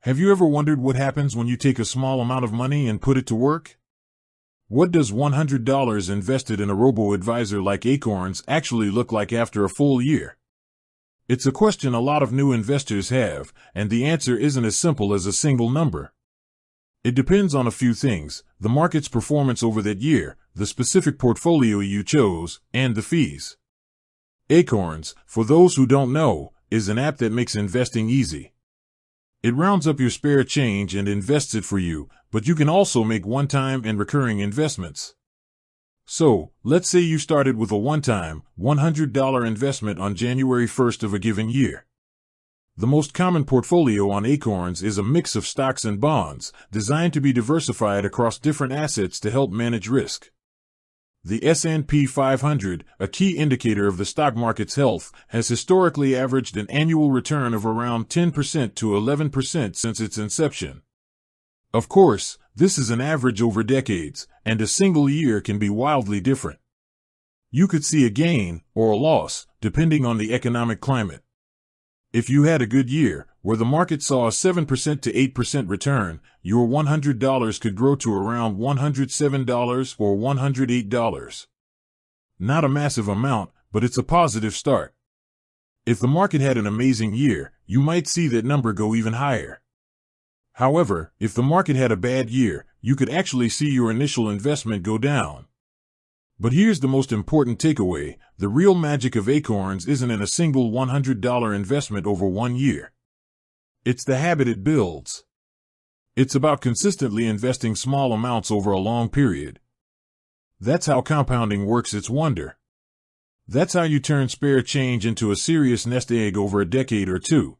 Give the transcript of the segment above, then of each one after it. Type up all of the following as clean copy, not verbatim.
Have you ever wondered what happens when you take a small amount of money and put it to work? What does $100 invested in a robo-advisor like Acorns actually look like after a full year? It's a question a lot of new investors have, and the answer isn't as simple as a single number. It depends on a few things: the market's performance over that year, the specific portfolio you chose, and the fees. Acorns, for those who don't know, is an app that makes investing easy. It rounds up your spare change and invests it for you, but you can also make one-time and recurring investments. So, let's say you started with a one-time, $100 investment on January 1st of a given year. The most common portfolio on Acorns is a mix of stocks and bonds, designed to be diversified across different assets to help manage risk. The S&P 500, a key indicator of the stock market's health, has historically averaged an annual return of around 10% to 11% since its inception. Of course, this is an average over decades, and a single year can be wildly different. You could see a gain or a loss, depending on the economic climate. If you had a good year, where the market saw a 7% to 8% return, your $100 could grow to around $107 or $108. Not a massive amount, but it's a positive start. If the market had an amazing year, you might see that number go even higher. However, if the market had a bad year, you could actually see your initial investment go down. But here's the most important takeaway: the real magic of Acorns isn't in a single $100 investment over 1 year. It's the habit it builds. It's about consistently investing small amounts over a long period. That's how compounding works its wonder. That's how you turn spare change into a serious nest egg over a decade or two.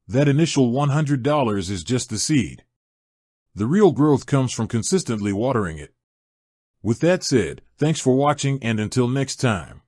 That initial $100 is just the seed. The real growth comes from consistently watering it. With that said, thanks for watching, and until next time.